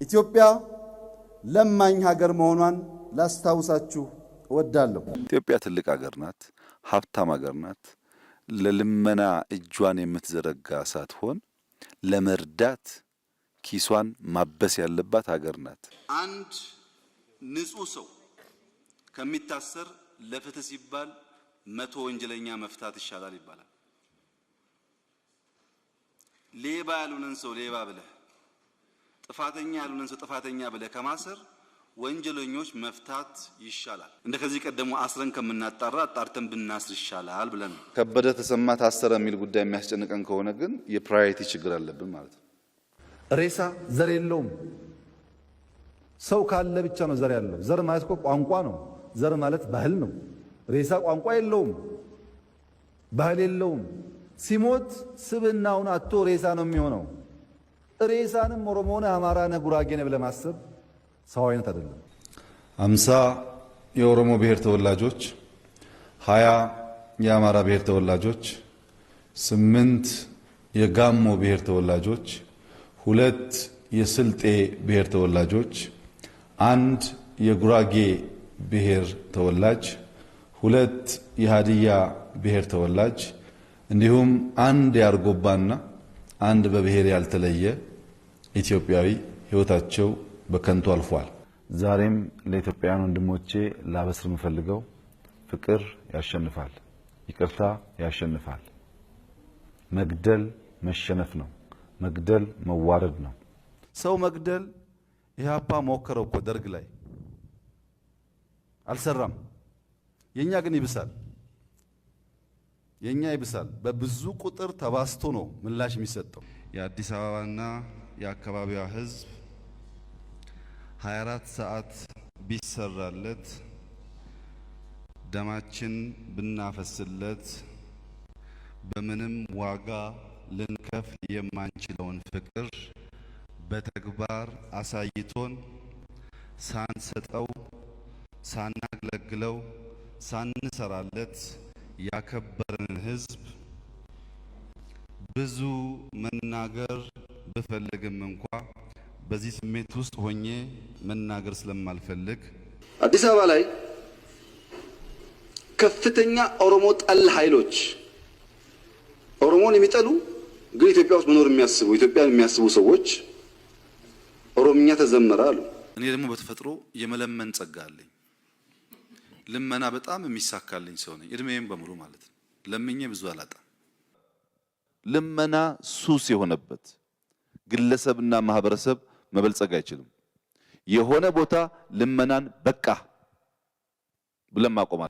ኢትዮጵያ ለማኝ ሀገር መሆኗን ላስታውሳችሁ እወዳለሁ። ኢትዮጵያ ትልቅ ሀገር ናት፣ ሀብታም ሀገር ናት። ለልመና እጇን የምትዘረጋ ሳትሆን ለመርዳት ኪሷን ማበስ ያለባት ሀገር ናት። አንድ ንጹህ ሰው ከሚታሰር ለፍትህ ሲባል 100 ወንጀለኛ መፍታት ይሻላል ይባላል። ሌባ ያሉንን ሰው ሌባ ብለህ ጥፋተኛ ያሉንን ሰው ጥፋተኛ ብለህ ከማሰር ወንጀለኞች መፍታት ይሻላል። እንደከዚህ ቀደሙ አስረን ከምናጣራ አጣርተን ብናስር ይሻላል ብለን ከበደ ተሰማ ታሰረ የሚል ጉዳይ የሚያስጨንቀን ከሆነ ግን የፕራዮሪቲ ችግር አለብን ማለት ነው። ሬሳ ዘር የለውም። ሰው ካለ ብቻ ነው ዘር ያለው። ዘር ማለት እኮ ቋንቋ ነው። ዘር ማለት ባህል ነው። ሬሳ ቋንቋ የለውም፣ ባህል የለውም። ሲሞት ስብናውን አጥቶ ሬሳ ነው የሚሆነው። ሬሳንም ኦሮሞና አማራና ጉራጌነ ብለህ ማሰብ ሰው አይነት አይደለም። 50 የኦሮሞ ብሔር ተወላጆች፣ 20 የአማራ ብሔር ተወላጆች፣ 8 የጋሞ ብሔር ተወላጆች፣ 2 የስልጤ ብሔር ተወላጆች፣ 1 የጉራጌ ብሔር ተወላጅ፣ 2 የሃዲያ ብሔር ተወላጅ እንዲሁም 1 የአርጎባና 1 በብሔር ያልተለየ ኢትዮጵያዊ ሕይወታቸው በከንቱ አልፏል። ዛሬም ለኢትዮጵያውያን ወንድሞቼ ላበስር የምፈልገው ፍቅር ያሸንፋል፣ ይቅርታ ያሸንፋል። መግደል መሸነፍ ነው፣ መግደል መዋረድ ነው። ሰው መግደል ኢህአፓ ሞከረው እኮ ደርግ ላይ አልሰራም። የኛ ግን ይብሳል፣ የኛ ይብሳል። በብዙ ቁጥር ተባስቶ ነው ምላሽ የሚሰጠው። የአዲስ አበባና የአካባቢዋ ህዝብ 24 ሰዓት ቢሰራለት ደማችን ብናፈስለት በምንም ዋጋ ልንከፍል የማንችለውን ፍቅር በተግባር አሳይቶን ሳንሰጠው ሳናገለግለው ሳንሰራለት ያከበረን ህዝብ ብዙ መናገር ብፈልግም እንኳ በዚህ ስሜት ውስጥ ሆኜ መናገር ስለማልፈልግ አዲስ አበባ ላይ ከፍተኛ ኦሮሞ ጠል ኃይሎች ኦሮሞን የሚጠሉ ግን ኢትዮጵያ ውስጥ መኖር የሚያስቡ ኢትዮጵያን የሚያስቡ ሰዎች ኦሮምኛ ተዘመረ አሉ። እኔ ደግሞ በተፈጥሮ የመለመን ጸጋ አለኝ። ልመና በጣም የሚሳካልኝ ሰው ነኝ፣ እድሜዬም በሙሉ ማለት ነው። ለምኜ ብዙ አላጣም። ልመና ሱስ የሆነበት ግለሰብና ማህበረሰብ መበልጸግ አይችልም። የሆነ ቦታ ልመናን በቃ ብለን ማቆም